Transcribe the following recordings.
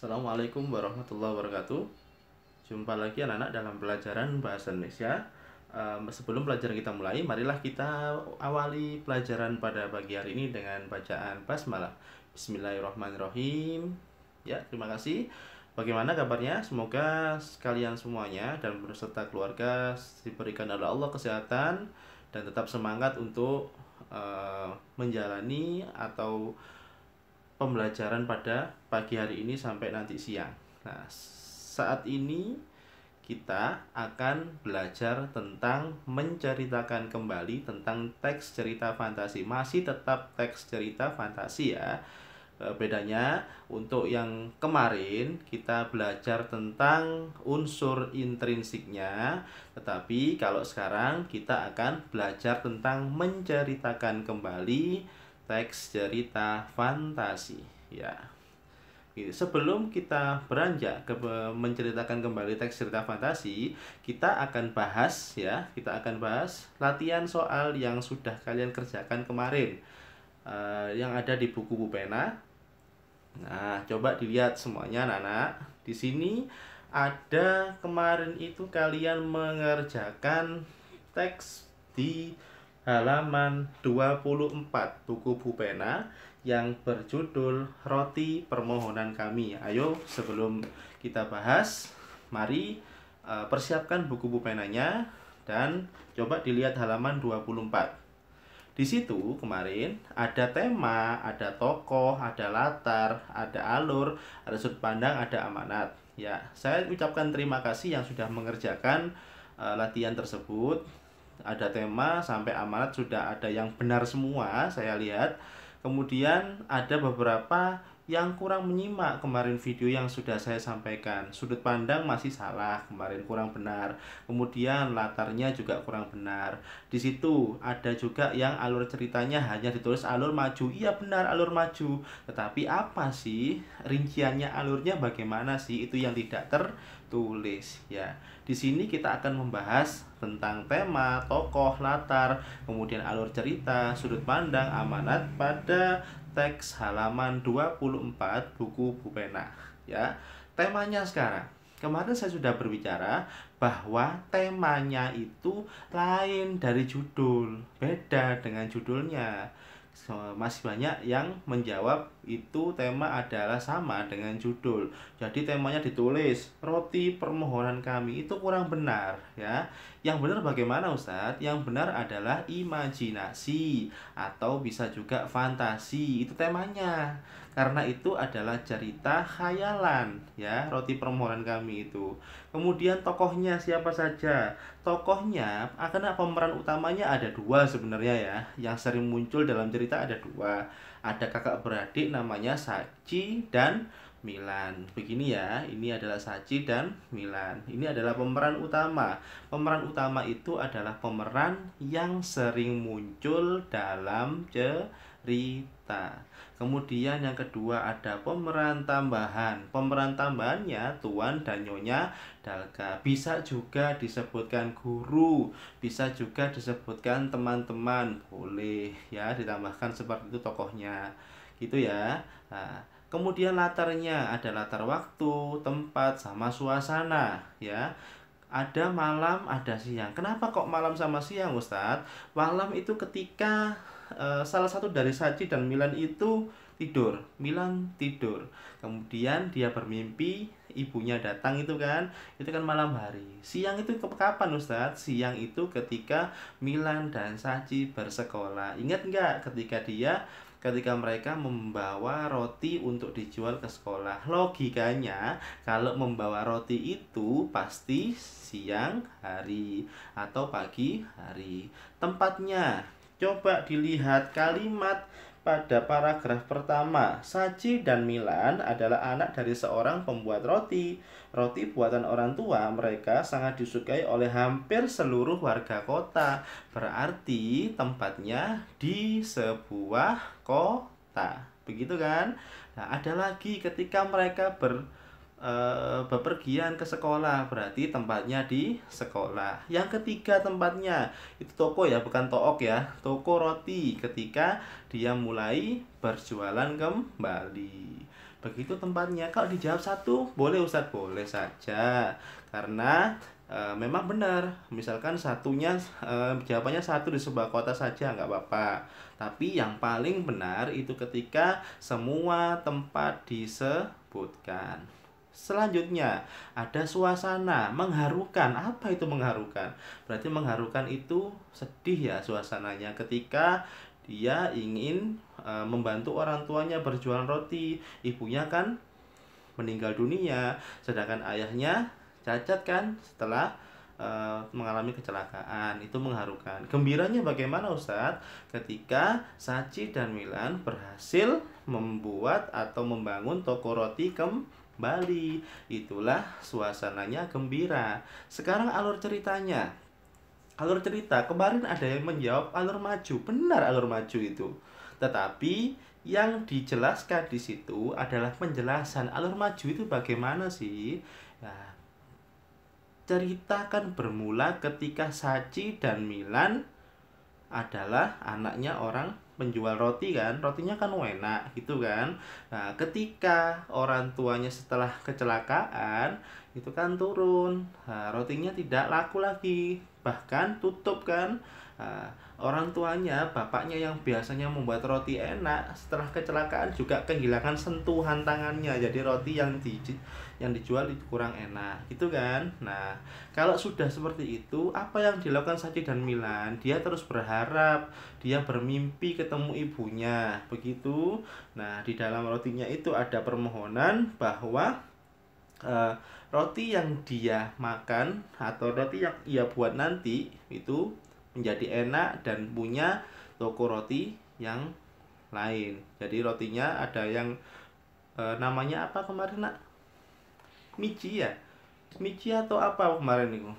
Assalamualaikum warahmatullahi wabarakatuh. Jumpa lagi anak-anak dalam pelajaran Bahasa Indonesia. Sebelum pelajaran kita mulai, marilah kita awali pelajaran pada pagi hari ini dengan bacaan basmalah. Bismillahirrahmanirrahim. Ya, terima kasih. Bagaimana kabarnya? Semoga kalian semuanya dan beserta keluarga diberikan oleh Allah kesehatan dan tetap semangat untuk menjalani atau pembelajaran pada pagi hari ini sampai nanti siang. Nah, saat ini kita akan belajar tentang menceritakan kembali tentang teks cerita fantasi. Masih tetap teks cerita fantasi ya. Bedanya untuk yang kemarin kita belajar tentang unsur intrinsiknya, tetapi kalau sekarang kita akan belajar tentang menceritakan kembali teks cerita fantasi ya. Sebelum kita beranjak ke menceritakan kembali teks cerita fantasi, kita akan bahas ya, latihan soal yang sudah kalian kerjakan kemarin, yang ada di buku pena. Nah, coba dilihat semuanya anak-anak. Di sini ada kemarin itu kalian mengerjakan teks di halaman 24 buku pena yang berjudul Roti Permohonan Kami. Ayo, sebelum kita bahas, mari persiapkan buku penanya dan coba dilihat halaman 24. Di situ kemarin ada tema, ada tokoh, ada latar, ada alur, ada sudut pandang, ada amanat. Ya, saya ucapkan terima kasih yang sudah mengerjakan latihan tersebut. Ada tema sampai amanat sudah ada yang benar semua, saya lihat. Kemudian ada beberapa yang kurang menyimak kemarin video yang sudah saya sampaikan. Sudut pandang masih salah, kemarin kurang benar. Kemudian latarnya juga kurang benar. Di situ ada juga yang alur ceritanya hanya ditulis alur maju. Iya benar, alur maju. Tetapi apa sih rinciannya, alurnya bagaimana sih? Itu yang tidak tertulis ya. Di sini kita akan membahas tentang tema, tokoh, latar, kemudian alur cerita, sudut pandang, amanat pada teks halaman 24 buku pena ya. Temanya sekarang. Kemarin saya sudah berbicara bahwa temanya itu lain dari judul, beda dengan judulnya. Masih banyak yang menjawab itu tema adalah sama dengan judul. Jadi temanya ditulis Roti Permohonan Kami, itu kurang benar ya. Yang benar bagaimana Ustadz? Yang benar adalah imajinasi atau bisa juga fantasi, itu temanya. Karena itu adalah cerita khayalan ya, Roti Permohonan Kami itu. Kemudian tokohnya siapa saja? Tokohnya, karena pemeran utamanya ada dua sebenarnya ya. Yang sering muncul dalam cerita ada dua. Ada kakak beradik namanya Sachi dan Milan. Begini ya, ini adalah Sachi dan Milan. Ini adalah pemeran utama. Pemeran utama itu adalah pemeran yang sering muncul dalam cerita. Kemudian yang kedua ada pemeran tambahan. Pemeran tambahannya Tuan dan Nyonya Dalga. Bisa juga disebutkan guru, bisa juga disebutkan teman-teman. Boleh ya, ditambahkan seperti itu tokohnya. Gitu ya. Nah, kemudian latarnya ada latar waktu, tempat, sama suasana ya. Ada malam, ada siang. Kenapa kok malam sama siang Ustadz? Malam itu ketika salah satu dari Sachi dan Milan itu tidur. Milan tidur. Kemudian dia bermimpi ibunya datang itu kan malam hari. Siang itu kapan Ustadz? Siang itu ketika Milan dan Sachi bersekolah. Ingat nggak ketika mereka membawa roti untuk dijual ke sekolah? Logikanya kalau membawa roti itu pasti siang hari atau pagi hari. Tempatnya, coba dilihat kalimat pada paragraf pertama. Sachi dan Milan adalah anak dari seorang pembuat roti. Roti buatan orang tua mereka sangat disukai oleh hampir seluruh warga kota. Berarti tempatnya di sebuah kota. Begitu kan? Nah, ada lagi ketika mereka bepergian ke sekolah, berarti tempatnya di sekolah. Yang ketiga tempatnya itu toko ya, bukan took ya, toko roti ketika dia mulai berjualan kembali. begitu tempatnya. Kalau dijawab satu, boleh Ustadz, boleh saja. Karena memang benar, misalkan satunya jawabannya satu di sebuah kota saja nggak apa-apa. Tapi yang paling benar itu ketika semua tempat disebutkan. Selanjutnya, ada suasana mengharukan. Apa itu mengharukan? Berarti mengharukan itu sedih ya suasananya ketika dia ingin membantu orang tuanya berjualan roti. Ibunya kan meninggal dunia, sedangkan ayahnya cacat kan setelah mengalami kecelakaan. Itu mengharukan. Gembiranya bagaimana Ustadz? Ketika Sachi dan Milan berhasil membuat atau membangun toko roti kembali. Itulah suasananya gembira. Sekarang alur ceritanya. Alur cerita, kemarin ada yang menjawab alur maju. Benar alur maju itu. Tetapi yang dijelaskan di situ adalah penjelasan alur maju itu bagaimana sih? Nah, cerita kan bermula ketika Sachi dan Milan adalah anaknya orang penjual roti kan, rotinya kan enak gitu kan. Nah, ketika orang tuanya setelah kecelakaan itu kan turun, nah, rotinya tidak laku lagi, bahkan tutup kan. Nah, orang tuanya, bapaknya yang biasanya membuat roti enak setelah kecelakaan juga kehilangan sentuhan tangannya, jadi roti yang dijual itu kurang enak gitu kan. Nah, kalau sudah seperti itu, apa yang dilakukan Sachi dan Milan? Dia terus berharap, dia bermimpi ketemu ibunya, begitu. Nah, di dalam rotinya itu ada permohonan bahwa roti yang dia makan atau roti yang ia buat nanti itu menjadi enak dan punya toko roti yang lain. Jadi rotinya ada yang namanya apa kemarin nak? Michi ya, Michi atau apa kemarin itu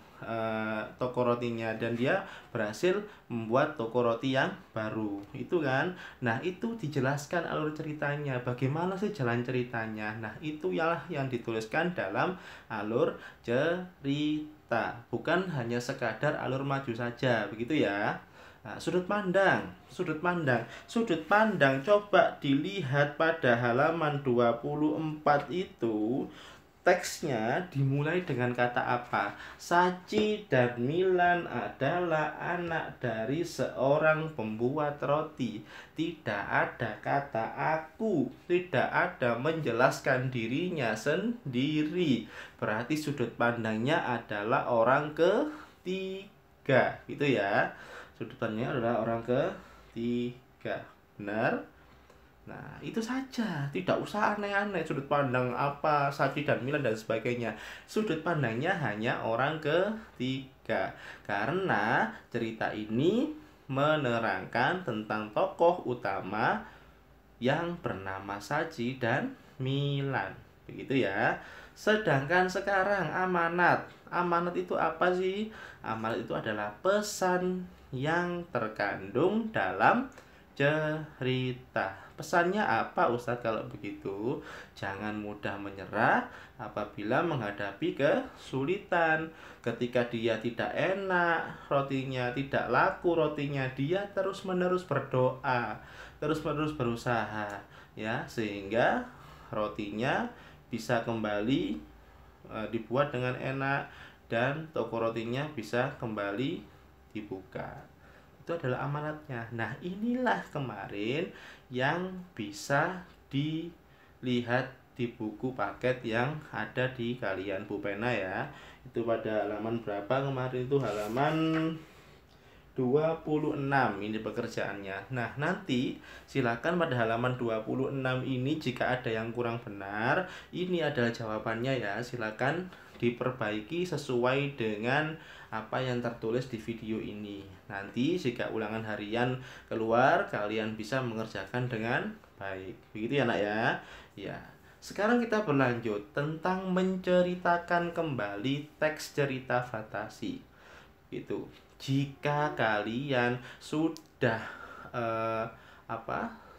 toko rotinya, dan dia berhasil membuat toko roti yang baru itu kan. Nah, itu dijelaskan alur ceritanya, bagaimana sih jalan ceritanya. Nah, itu ialah yang dituliskan dalam alur cerita, bukan hanya sekadar alur maju saja, begitu ya. Nah, sudut pandang coba dilihat pada halaman 24 itu. Teksnya dimulai dengan kata apa? Sachi dan Milan adalah anak dari seorang pembuat roti. Tidak ada kata aku, tidak ada menjelaskan dirinya sendiri. Berarti sudut pandangnya adalah orang ketiga, gitu ya. Sudut pandangnya adalah orang ketiga. Benar? Nah, itu saja, tidak usah aneh-aneh sudut pandang apa Sachi dan Milan dan sebagainya. Sudut pandangnya hanya orang ketiga. Karena cerita ini menerangkan tentang tokoh utama yang bernama Sachi dan Milan. Begitu ya. Sedangkan sekarang amanat. Amanat itu apa sih? Amanat itu adalah pesan yang terkandung dalam cerita. Pesannya apa Ustadz kalau begitu? Jangan mudah menyerah apabila menghadapi kesulitan. Ketika dia tidak enak rotinya, tidak laku rotinya, dia terus-menerus berdoa, terus-menerus berusaha ya, sehingga rotinya bisa kembali dibuat dengan enak dan toko rotinya bisa kembali dibuka. Itu adalah amanatnya. Nah, inilah kemarin yang bisa dilihat di buku paket yang ada di kalian Bu Pena ya. Itu pada halaman berapa kemarin itu? Halaman 26 ini pekerjaannya. Nah, nanti silakan pada halaman 26 ini jika ada yang kurang benar, ini adalah jawabannya ya. Silakan diperbaiki sesuai dengan apa yang tertulis di video ini. Nanti jika ulangan harian keluar, kalian bisa mengerjakan dengan baik. Begitu ya, Nak ya? Ya. Sekarang kita berlanjut tentang menceritakan kembali teks cerita fantasi. Itu. Jika kalian sudah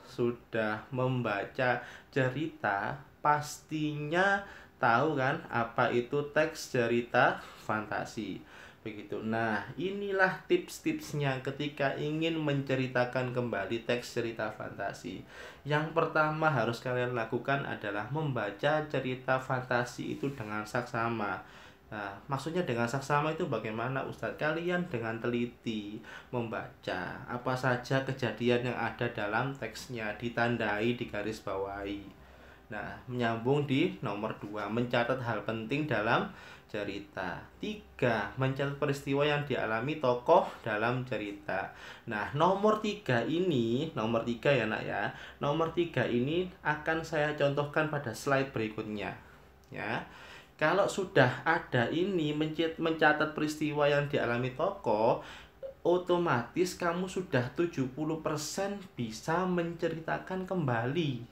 sudah membaca cerita, pastinya tahu kan apa itu teks cerita fantasi. Begitu. Nah, inilah tips-tipsnya ketika ingin menceritakan kembali teks cerita fantasi. Yang pertama harus kalian lakukan adalah membaca cerita fantasi itu dengan saksama. Nah, maksudnya dengan saksama itu bagaimana, Ustadz? Kalian dengan teliti membaca apa saja kejadian yang ada dalam teksnya, ditandai, digaris bawahi. Nah, menyambung di nomor 2, mencatat hal penting dalam cerita. 3, mencatat peristiwa yang dialami tokoh dalam cerita. Nah, nomor 3 ya nak ya. Nomor 3 ini akan saya contohkan pada slide berikutnya. Ya. Kalau sudah ada ini mencatat peristiwa yang dialami tokoh, otomatis kamu sudah 70% bisa menceritakan kembali.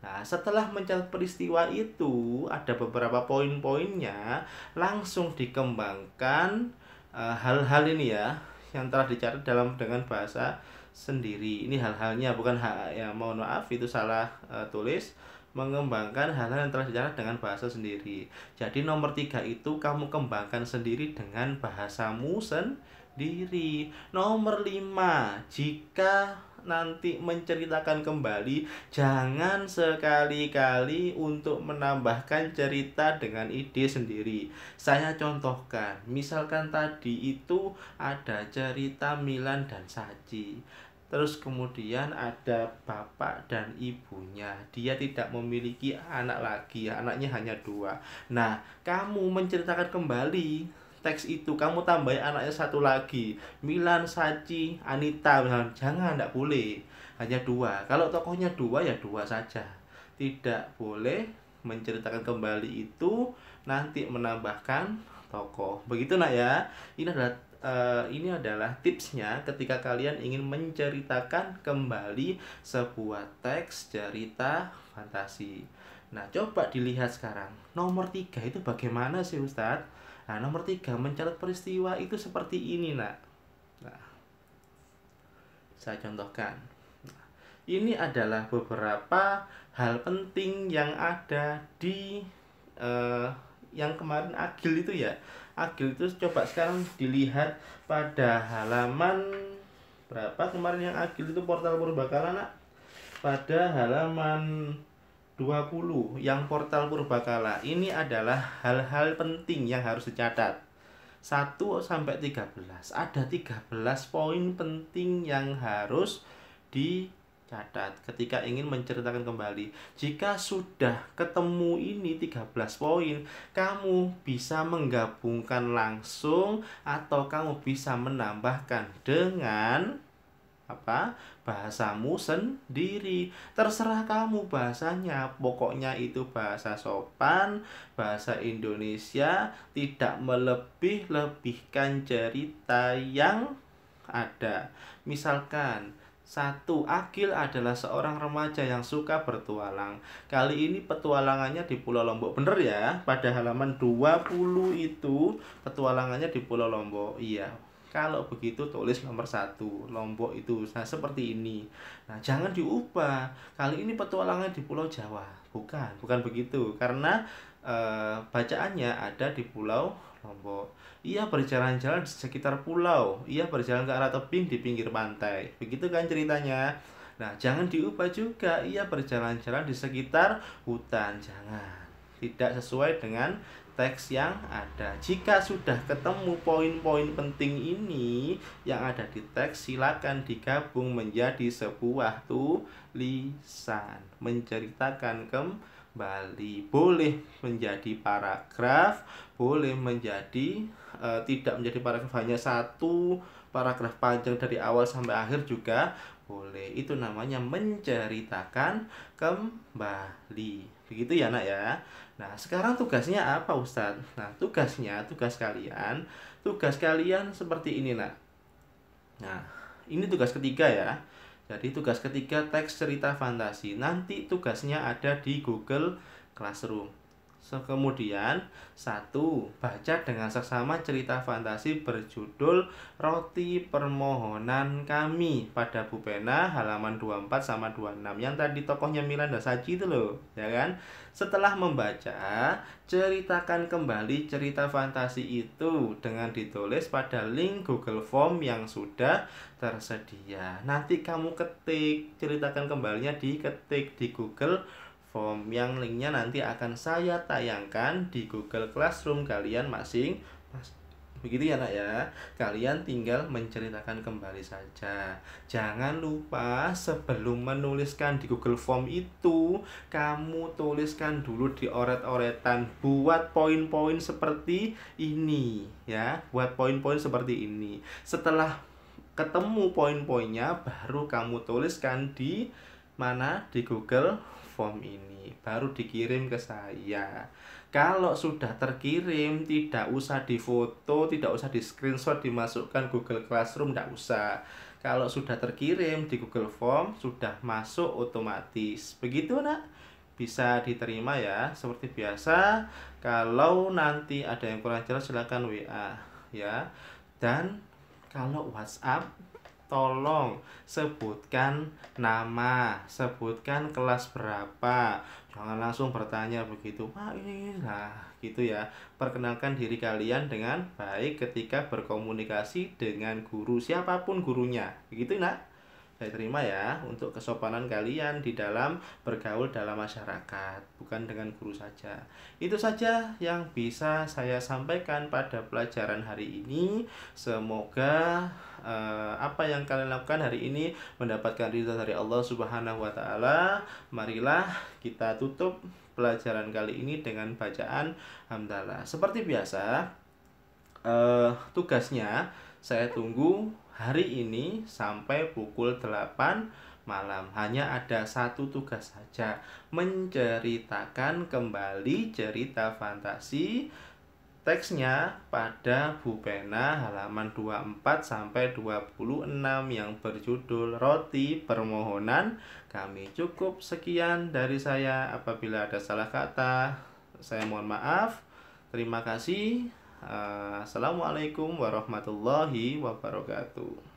Nah, setelah mencatat peristiwa itu, ada beberapa poin-poinnya, langsung dikembangkan hal-hal ini ya, yang telah dicatat dengan bahasa sendiri. Ini hal-halnya, bukan ya, mohon maaf itu salah tulis. Mengembangkan hal-hal yang telah dicatat dengan bahasa sendiri. Jadi nomor 3 itu kamu kembangkan sendiri dengan bahasamu sendiri. Nomor 5, jika nanti menceritakan kembali, jangan sekali-kali untuk menambahkan cerita dengan ide sendiri. Saya contohkan, misalkan tadi itu ada cerita Milan dan Saji. Terus kemudian ada bapak dan ibunya. Dia tidak memiliki anak lagi, anaknya hanya 2. Nah, kamu menceritakan kembali teks itu, kamu tambahin anaknya 1 lagi, Milan, Sachi, Anita, misalnya. Jangan, tidak boleh, hanya 2. Kalau tokohnya 2 ya 2 saja. Tidak boleh menceritakan kembali itu nanti menambahkan tokoh. Begitu nak ya. Ini adalah tipsnya ketika kalian ingin menceritakan kembali sebuah teks cerita fantasi. Nah, coba dilihat sekarang. Nomor 3 itu bagaimana sih, Ustadz? Nah, nomor 3, mencatat peristiwa itu seperti ini, nak. Nah, saya contohkan. Nah, ini adalah beberapa hal penting yang ada di yang kemarin Agil itu ya. Agil itu coba sekarang dilihat pada halaman berapa kemarin yang Agil itu portal Purbakala, nak? Pada halaman 20 yang portal Purbakala. Ini adalah hal-hal penting yang harus dicatat. 1 sampai 13. Ada 13 poin penting yang harus dicatat ketika ingin menceritakan kembali. Jika sudah ketemu ini 13 poin, kamu bisa menggabungkan langsung atau kamu bisa menambahkan dengan bahasamu sendiri. Terserah kamu bahasanya, pokoknya itu bahasa sopan, bahasa Indonesia, tidak melebih-lebihkan cerita yang ada. Misalkan 1, Agil adalah seorang remaja yang suka bertualang. Kali ini petualangannya di Pulau Lombok. Bener ya, pada halaman 20 itu petualangannya di Pulau Lombok. Iya, kalau begitu tulis nomor 1, Lombok itu. Nah, seperti ini. Nah, jangan diubah. Kali ini petualangan di Pulau Jawa. Bukan begitu. Karena bacaannya ada di Pulau Lombok. Ia berjalan-jalan di sekitar pulau. Ia berjalan ke arah tebing di pinggir pantai. Begitu kan ceritanya. Nah, jangan diubah juga. Ia berjalan-jalan di sekitar hutan. Jangan. Tidak sesuai dengan teks yang ada. Jika sudah ketemu poin-poin penting ini yang ada di teks, silakan digabung menjadi sebuah tulisan. Menceritakan kembali. Boleh menjadi paragraf, boleh menjadi tidak menjadi paragraf, hanya 1 paragraf panjang dari awal sampai akhir juga boleh. Itu namanya menceritakan kembali. Begitu ya, nak ya. Nah, sekarang tugasnya apa, Ustadz? Nah, tugas kalian seperti ini, nak. Nah, ini tugas ketiga ya. Jadi tugas ketiga teks cerita fantasi. Nanti tugasnya ada di Google Classroom. Kemudian, satu, baca dengan seksama cerita fantasi berjudul Roti Permohonan Kami pada Bu Pena halaman 24 sama 26. Yang tadi tokohnya Miranda Saji itu loh, ya kan? Setelah membaca, ceritakan kembali cerita fantasi itu dengan ditulis pada link Google Form yang sudah tersedia. Nanti kamu ketik, ceritakan kembalinya diketik di Google Form yang linknya nanti akan saya tayangkan di Google Classroom kalian begitu ya nak ya. Kalian tinggal menceritakan kembali saja. Jangan lupa sebelum menuliskan di Google Form itu, kamu tuliskan dulu di oret-oretan. Buat poin-poin seperti ini ya. Buat poin-poin seperti ini. Setelah ketemu poin-poinnya, baru kamu tuliskan di mana? Di Google Form ini. Baru dikirim ke saya. Kalau sudah terkirim, tidak usah difoto, tidak usah di screenshot, dimasukkan Google Classroom, tidak usah. Kalau sudah terkirim di Google Form, sudah masuk otomatis. Begitu nak? Bisa diterima ya. Seperti biasa, kalau nanti ada yang kurang jelas silakan WA ya. Dan kalau WhatsApp, tolong sebutkan nama, sebutkan kelas berapa. Jangan langsung bertanya begitu, Pak ini lah gitu ya. Perkenalkan diri kalian dengan baik ketika berkomunikasi dengan guru, siapapun gurunya. Begitu nak? Saya terima ya untuk kesopanan kalian di dalam bergaul dalam masyarakat, bukan dengan guru saja. Itu saja yang bisa saya sampaikan pada pelajaran hari ini. Semoga apa yang kalian lakukan hari ini mendapatkan ridha dari Allah Subhanahu wa taala. Marilah kita tutup pelajaran kali ini dengan bacaan hamdalah. Seperti biasa, tugasnya saya tunggu hari ini sampai pukul 8 malam. Hanya ada satu tugas saja, menceritakan kembali cerita fantasi. Teksnya pada Bu Pena halaman 24 sampai 26 yang berjudul Roti Permohonan Kami. Cukup sekian dari saya. Apabila ada salah kata, saya mohon maaf. Terima kasih. Assalamualaikum warahmatullahi wabarakatuh.